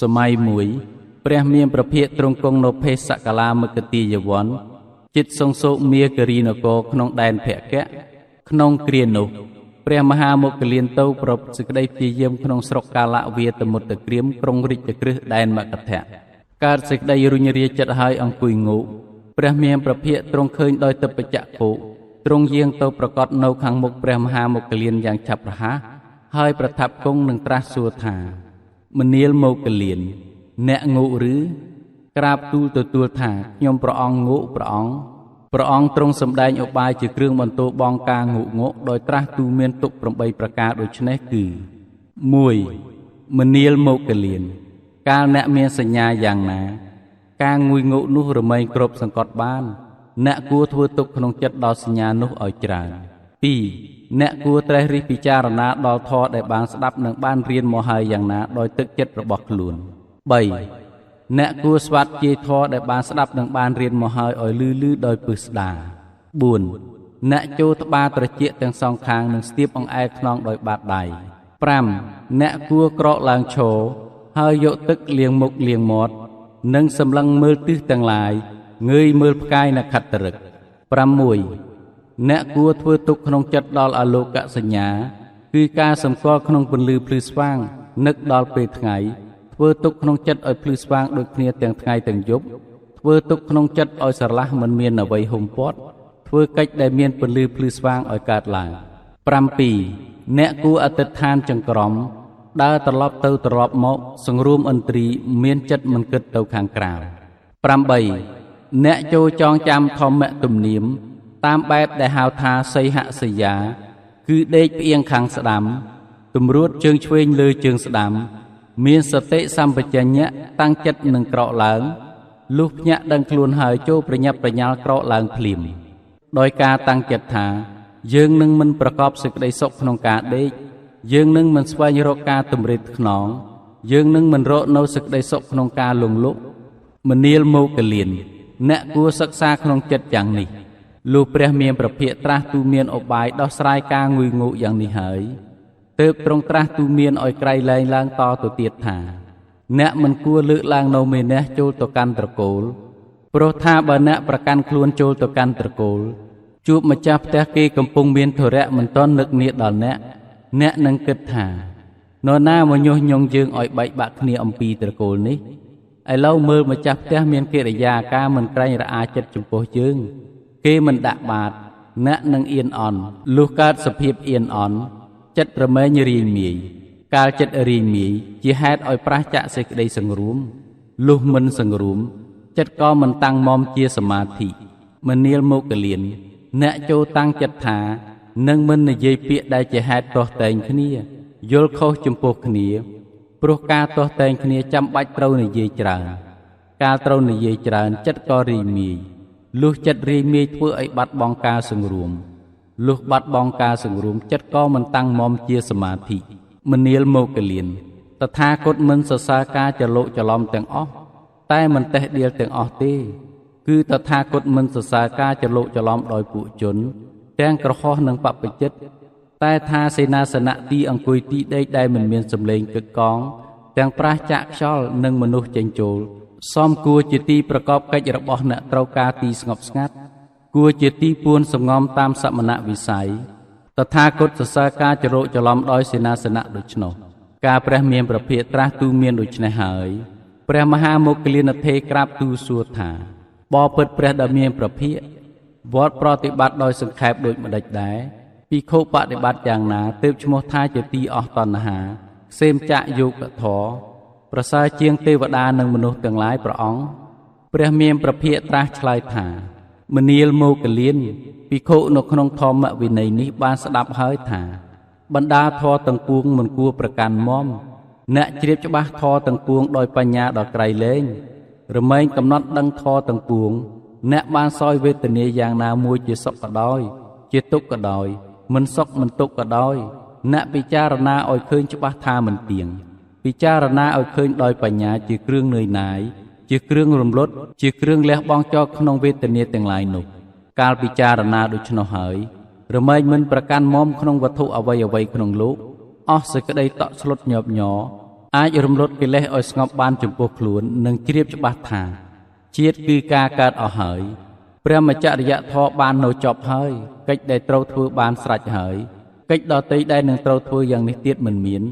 សម័យមួយព្រះមានប្រភេទទ្រង់គង់នៅភេសកាឡាមកទាយវ័នចិត្តសង្សោកមាគរីនគរក្នុងដែនភគៈក្នុងគ្រានោះព្រះមហាមុគលានទៅប្រពសេចក្តីព្យាយាមក្នុងស្រុកកាលវាទមុត្តក្រៀមក្រុងរាជក្រឹសដែនមកធៈកើតសេចក្តីរុញរាចិត្តហើយអង្គុយងូកព្រះមានប្រភេទទ្រង់ឃើញដោយទិព្វចក្ខុទ្រង់យាងទៅប្រកាសនៅខាងមុខព្រះមហាមុគលានយ៉ាងឆាប់រហ័សហើយប្រថាប់គង់នឹងត្រាស់សួរថាមនាលមុគលានអ្នកងូកឬក្រាបទូលទទួលថាខ្ញុំព្រះអង្គងូកព្រះអង្គទ្រង់សម្ដែងឧបាយជាគ្រឿងបន្ទោបងការងូកងក់ដោយត្រាស់ទូមានទុក8ប្រការដូចនេះគឺ1. មនាលមុគលានកាលអ្នកមានសញ្ញាយ៉ាងណាការងុយងក់នោះរមែងគ្រប់សង្កត់បានអ្នកគួរធ្វើទុកក្នុងចិត្តដល់សញ្ញានោះឲ្យច្រើន 2. អ្នកគួរត្រេះរិះពិចារណាដល់ធម៌ដែលបានស្ដាប់និងបានរៀនមកហើយយ៉ាងណាដោយទឹកចិត្តរបស់ខ្លួន 3. អ្នកគួរស្វាត់ជាធម៌ដែលបានស្ដាប់និងបានរៀនមកហើយឲ្យលឺដោយពឹស្ដារ 4. អ្នកចូលត្បាត្រចៀកទាំងសងខាងនិងស្ទាបអង្អែលខ្នងដោយបាតដៃ 5. អ្នកគួរក្រកឡើងឈរហើយយកទឹកលាងមុខលាងមាត់និងសម្លឹងមើលទិសទាំងឡាយងើយមើលផ្កាយនក្ខត្តរិក 6. អ្នកគួរធ្វើទុកក្នុងចិត្តដល់អាលោកសញ្ញាគឺការសម្គាល់ក្នុងពន្លឺភ្លឺស្វាងនឹកដល់ពេលថ្ងៃធ្វើទុកក្នុងចិត្តឲ្យភ្លឺស្វាងដូចគ្នាទាំងថ្ងៃទាំងយប់ធ្វើទុកក្នុងចិត្តឲ្យស្រឡះមិនមានអ្វីហុំព័ទ្ធធ្វើកិច្ចដែលមានពន្លឺភ្លឺស្វាងឲ្យកើតឡើង 7. អ្នកគួរអតិថានចង្ក្រមដើរត្រឡប់ទៅត្រឡប់មកសង្រួមឥន្ទ្រីមានចិត្តមិនគិតទៅខាងក្រៅ 8. អ្នកចូលចងចាំធម្មទំនៀមតាមបែបដែលហៅថាសីហសយាគឺដេកផ្អៀងខាងស្ដាំទម្រួតជើងឆ្វេងលើជើងស្ដាំមានសតិសម្បជញ្ញៈតាំងចិត្តនឹងក្រោកឡើងលុះភ្ញាក់ដឹងខ្លួនហើយចូលប្រញាប់ប្រញាល់ក្រោកឡើងភ្លាមដោយការតាំងចិត្តថាយើងនឹងមិនប្រកបសេចក្តីសុខក្នុងការដេកយើងនឹងមិនស្វែងរកការទម្រិតខ្នងយើងនឹងមិនរកនៅសេចក្តីសុខក្នុងការលងលុកមនាលមុគលានអ្នកគួរសិក្សាក្នុងចិត្តយ៉ាងនេះលុះព្រះមានប្រភេទត្រាស់ទូមានឧបាយដោះស្រាយការងុយងូកយ៉ាងនេះហើយទើបទ្រង់ត្រាស់ទូមានឲ្យក្រៃលែងឡើងតទៅទៀតថាអ្នកមិនគួរលើកឡើងនៅមេនះចូលទៅកាន់ត្រកូលព្រោះថាបើអ្នកប្រកាន់ខ្លួនចូលទៅកាន់ត្រកូលជួបម្ចាស់ផ្ទះគេកំពុងមានធរៈមិនទាន់នឹកនាដល់អ្នកនឹងគិតថានរណាមកញុះញង់យើងឲ្យបែកបាក់គ្នាអំពីត្រកូលនេះឥឡូវមើលម្ចាស់ផ្ទះមានកិរិយាការមិនក្រែងរអាចិត្តចំពោះយើងគេមិនដាក់បាតអ្នកនឹងអៀនអន់លុះកើតសភាពអៀនអន់ចិត្តរមែងរាយមាយកាលចិត្តរាយមាយជាហេតុឲ្យប្រះចាក់សេចក្តីសង្រួមលុះមិនសង្រួមចិត្តក៏មិនតាំងមមជាសមាធិមនាលមុគលានអ្នកចូលតាំងចិត្តថានឹងមិននិយាយពាក្យដែលជាហេតុទាស់តែងគ្នាយល់ខុសចំពោះគ្នាព្រោះការទាស់តែងគ្នាចាំបាច់ត្រូវនិយាយច្រើនកាលត្រូវនិយាយច្រើនចិត្តក៏រាយមាយលុះចិត្តរាយមាយធ្វើឲ្យបាត់បង់ការសង្រួមលុះបាត់បង់ការសង្រួមចិត្តក៏មិនតាំងមមជាសមាធិមនាលមុគលានតថាគតមិនសរសើរការចលោច្រឡំទាំងអស់តែមិនតេះដៀលទាំងអស់ទេគឺតថាគតមិនសរសើរការចលោច្រឡំដោយពួកជនទាំងក្រហោះនិងបព្វជិតតែថាសេនាសនៈទីអង្គុយទីដេកដែលមិនមានសម្លេងកឹកកងទាំងប្រាសចាក់ខ្យល់និងមនុស្សចេញចូលសមគួរជាទីប្រកបកិច្ចរបស់អ្នកត្រូវការទីស្ងប់ស្ងាត់គួរជាទីពួនសំងំតាមសមណវិស័យតថាគតសរសើរការចរោកច្រឡំដោយសេនាសនៈដូច្នោះការព្រះមានប្រភេទត្រាស់ទូមានដូច្នេះហើយព្រះមហាមុគលានថេរក្រាបទូលសួរថាបបិទ្ធព្រះដ៏មានប្រភេទវត្តប្រតិបត្តិដោយសង្ខេបដូចម្ដេចដែរភិក្ខុបដិបត្តិយ៉ាងណាទើបឈ្មោះថាជាទីអស់តណ្ហាសេមចៈយោគធរប្រសើរជាងទេវតានិងមនុស្សទាំងឡាយព្រះអង្គព្រះមានប្រភេទត្រាស់ឆ្លើយថាមនាលមុគលានភិក្ខុនៅក្នុងធម្មវិន័យនេះបានស្ដាប់ហើយថាបណ្ដាធម៌ទាំងពួងមិនគួរប្រកាន់មមអ្នកជ្រាបច្បាស់ធម៌ទាំងពួងដោយបញ្ញាដ៏ក្រៃលែងរមែងកំណត់ដឹងធម៌ទាំងពួងអ្នកបានសោយវេទនាយ៉ាងណាមួយជាសុខក៏ដោយជាទុក្ខក៏ដោយមិនសុខមិនទុក្ខក៏ដោយអ្នកពិចារណាឲ្យឃើញច្បាស់ថាមិនទៀងពិចារណាឲ្យឃើញដោយបញ្ញាជាគ្រឿងនឿយណាយជាគ្រឿងរំលត់ជាគ្រឿងលះបង់ចោលក្នុងវេទនាទាំងឡាយនោះកាលពិចារណាដូច្នោះហើយរមែងមិនប្រកាន់មមក្នុងវត្ថុអ្វីៗក្នុងលោកអស់សេចក្តីតក់ស្លុតញាប់ញ័រ អាចរំលត់កិលេសឲ្យស្ងប់បានចំពោះខ្លួននិងជ្រាបច្បាស់ថាជាតិគឺការកើតអស់ហើយព្រះមច្ចរិយធម៌បាននៅចប់ហើយកិច្ចដែលត្រូវធ្វើបានស្រេចហើយកិច្ចដទៃដែលនឹងត្រូវធ្វើយ៉ាងនេះទៀតមិនមាន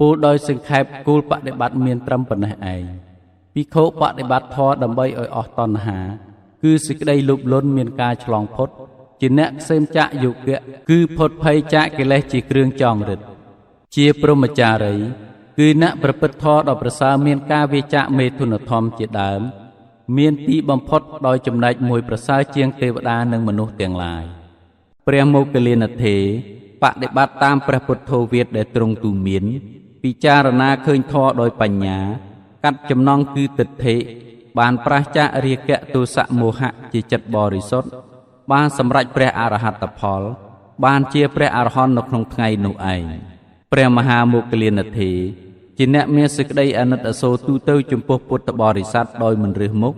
ពោលដោយសង្ខេបគោលបដិបត្តិមានត្រឹមប៉ុណ្ណេះឯងភិក្ខុបដិបត្តិធម៌ដើម្បីឲ្យអស់តណ្ហាគឺសេចក្តីលោភលន់មានការឆ្លងផុតជាអ្នកក្សេមចៈយុគៈគឺផុតភ័យចាកកិលេសជាគ្រឿងចងរិទ្ធជាព្រហ្មចារីគឺអ្នកប្រព្រឹត្តធម៌ដ៏ប្រសើរមានការវាចាកមេធុនធម៌ជាដើមមានទីបំផុតដោយចំណែកមួយប្រសើរជាងទេវតានិងមនុស្សទាំងឡាយព្រះមោគលានថេរបដិបត្តិតាមព្រះពុទ្ធោវាទដែលទ្រង់ទូន្មានពិចារណាឃើញធម៌ដោយបញ្ញាកាត់ចំណងគឺទិដ្ឋិបានប្រះចាករាគៈទោសៈមោហៈជាចិត្តបរិសុទ្ធបានសម្រេចព្រះអរហត្តផលបានជាព្រះអរហន្តនៅក្នុងថ្ងៃនោះឯងព្រះមហាមោគលានថេរជាអ្នកមានសេចក្តីអាណិតអាសូរទូទៅចំពោះពុទ្ធបរិស័ទដោយមិនរើសមុខ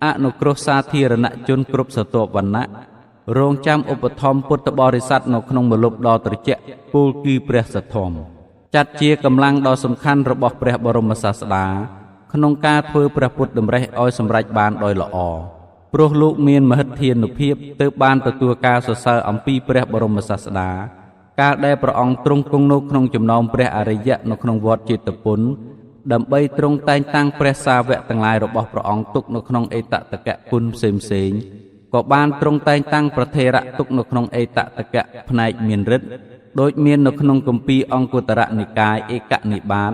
អនុគ្រោះសាធារណជនគ្រប់ស្រទាប់វណ្ណៈរងចាំឧបត្ថម្ភពុទ្ធបរិស័ទនៅក្នុងម្លប់ដ៏ត្រជាក់គោលគឺព្រះសទ្ធម្មចាត់ជាកម្លាំងដ៏សំខាន់របស់ព្រះបរមសាស្តាក្នុងការធ្វើព្រះពុទ្ធតម្រេះឲ្យសម្រេចបានដោយល្អព្រោះលោកមានមហិទ្ធានុភាពទើបបានទទួលការសរសើរអំពីព្រះបរមសាស្តាកាលដែលព្រះអង្គទ្រង់គង់នៅក្នុងចំណោមព្រះអរិយនៅក្នុងវត្តចេតពុនដើម្បីទ្រង់តែងតាំងព្រះសាវកទាំងឡាយរបស់ព្រះអង្គទុកនៅក្នុងអេតតកៈគុណផ្សេងៗក៏បានទ្រង់តែងតាំងប្រធេរៈទុកនៅក្នុងអេតតកៈផ្នែកមានឫទ្ធិដូចមាននៅក្នុងគម្ពីរអង្គុត្តរនិកាយឯកនិបាត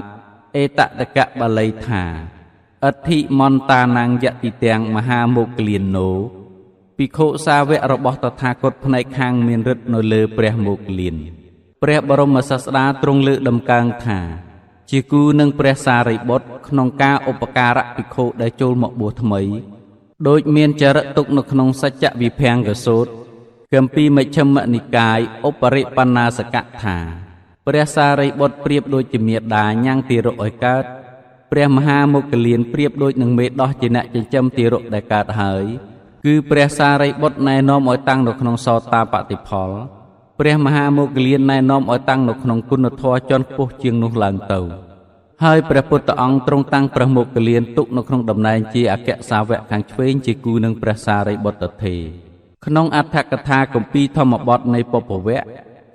អេតតកៈបាលីថាអធិមន្តានាងយតិទាំងមហាមោគលាណោភិក្ខុសាវករបស់តថាគតផ្នែកខាងមានឫទ្ធិនៅលើព្រះមោគលានព្រះបរមសាស្តាទ្រង់លើកដំកើងថាជាគូនឹងព្រះសារីបុត្រក្នុងការឧបការៈភិក្ខុដែលចូលមកបួសថ្មីដូចមានចរិតទុកនៅក្នុងសច្ចវិភាំងកសូត្រគម្ពីរមជ្ឈិមនិកាយឧបរិបណ្ណាសកៈថាព្រះសារីបុត្រប្រៀបដូចជាមាតាញ៉ាំងទារកឲ្យកើតព្រះមហាមោគលានប្រៀបដូចនឹងមេដោះជាអ្នកចិញ្ចឹមទារកដែលកើតហើយគឺព្រះសារីបុត្រណែនាំឲ្យតាំងនៅក្នុងសោតាបតិផលព្រះមហាមោគលានណែនាំឲ្យតាំងនៅក្នុងគុណធម៌ជាន់ខ្ពស់ជាងនោះឡើងទៅហើយព្រះពុទ្ធអង្គទ្រង់តាំងព្រះមោគលានទុកនៅក្នុងតំណែងជាអគ្គសាវកខាងឆ្វេងជាគូនឹងព្រះសារីបុត្រទេក្នុងអត្ថកថាគម្ពីរធម្មបទនៃពពវៈ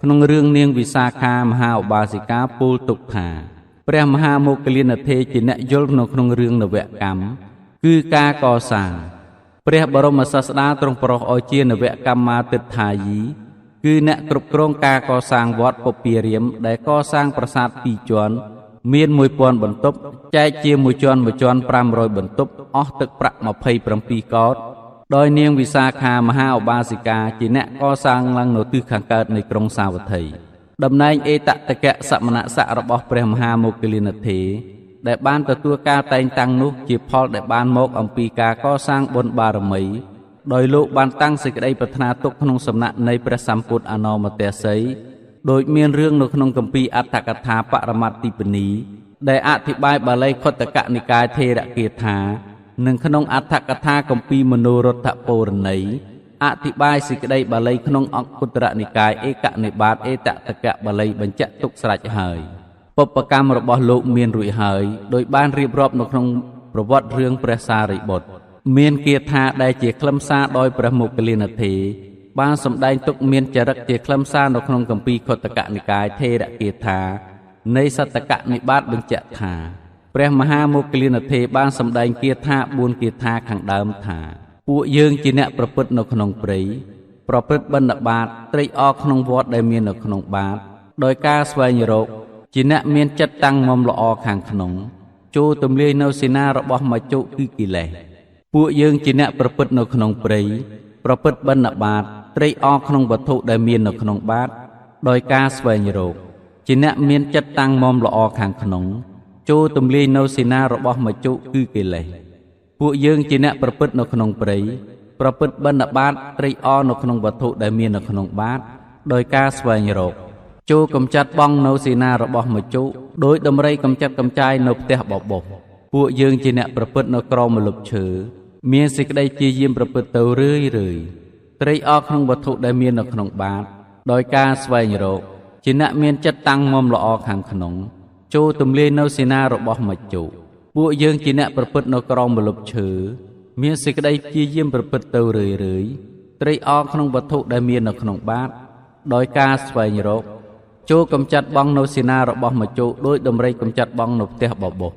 ក្នុងរឿងនាងវិសាខាមហាឧបាសិកាពោលទុកថាព្រះមហាមោគលានថេរជាអ្នកយល់ក្នុងរឿងនវកម្មគឺការកសាងព្រះបរមសាស្តាទ្រង់ប្រោសឲ្យជានវកម្មាទិដ្ឋាយីគឺអ្នកគ្រប់គ្រងការកសាងវត្តពពារាមដែលកសាងប្រាសាទ2ជាន់មាន 1000 បន្ទប់ចែកជាមួយជាន់500 បន្ទប់អស់ទឹកប្រាក់27កោដដោយនាងវិសាខាមហាឧបាសិកាជាអ្នកកសាងឡើងនៅទិសខាងកើតនៃក្រុងសាវត្ថីតំណែងអេតតកៈសមណស័ក្តិរបស់ព្រះមហាមោគលានថេរដែលបានទទួលការតែងតាំងនោះជាផលដែលបានមកអំពីការកសាងបុណ្យបារមីដោយលោកបានតាំងសេចក្តីប្រាថ្នាទុកក្នុងសំណាក់នៃព្រះសម្ពុទ្ធអនោមតេសីដោយមានរឿងនៅក្នុងគម្ពីរអត្ថកថាបរមត្តទីបនីដែលអធិប្បាយបាលីខុទ្ទកនិកាយថេរគាថានិងក្នុងអត្ថកថាគម្ពីរមនោរដ្ឋពរណីអធិប្បាយសេចក្តីបាលីក្នុងអង្គុត្តរនិកាយឯកនិបាតអេតតកៈបាលីបញ្ជាក់ទុកស្រេចហើយបុព្វកម្មរបស់លោកមានរួចហើយដោយបានរៀបរាប់នៅក្នុងប្រវត្តិរឿងព្រះសារីបុត្រមានគាថាដែលជាខ្លឹមសារដោយព្រះមោគលានថេរបានសម្ដែងទុកមានចរិតជាខ្លឹមសារនៅក្នុងគម្ពីរខុទ្ទកនិកាយថេរគាថានៃសត្តកនិបាតបញ្ជាក់ថាព្រះមហាមោគលានថេរបានសម្ដែងគាថា4គាថាខាងដើមថាពួកយើងជាអ្នកប្រព្រឹត្តនៅក្នុងព្រៃប្រព្រឹត្តបណ្ឌបាតត្រេកអរក្នុងវត្តដែលមាននៅក្នុងបាតដោយការស្វែងរកជាអ្នកមានចិត្តតាំងមមល្អខាងក្នុងចូលទម្លាយនៅសេនារបស់មច្ចុគឺកិលេសពួកយើងជាអ្នកប្រព្រឹត្តនៅក្នុងព្រៃប្រព្រឹត្តបណ្ឌបាតត្រេកអរក្នុងវត្ថុដែលមាននៅក្នុងបាតដោយការស្វែងរកជាអ្នកមានចិត្តតាំងមមល្អខាងក្នុងចូលទម្លាយនៅសេនារបស់មច្ចុគឺកិលេសពួកយើងជាអ្នកប្រព្រឹត្តនៅក្នុងព្រៃប្រព្រឹត្តបណ្ឌបាតត្រេកអរនៅក្នុងវត្ថុដែលមាននៅក្នុងបាតដោយការស្វែងរកចូលកំចាត់បងនៅសេនារបស់មច្ចុដោយដំរីកំចាត់កំចាយនៅផ្ទះបបោសពួកយើងជាអ្នកប្រព្រឹត្តនៅក្រោមម្លប់ឈើមានសេចក្តីជាយាមប្រព្រឹត្តទៅរឿយត្រេកអរក្នុងវត្ថុដែលមាននៅក្នុងបាតដោយការស្វែងរកជាអ្នកមានចិត្តតាំងមមល្អខាងក្នុង ចូលទម្លាយនៅសេនារបស់ម្ជុពួកយើងជាអ្នកប្រព្រឹត្តនៅក្រោមម្លប់ឈើមានសេចក្តីព្យាយាមប្រព្រឹត្តទៅរឿយត្រេកអរក្នុងវត្ថុដែលមាននៅក្នុងបាតដោយការស្វែងរកចូលកំចាត់បងនៅសេនារបស់ម្ជុដោយដំរីកំចាត់បងនៅផ្ទះបបោះ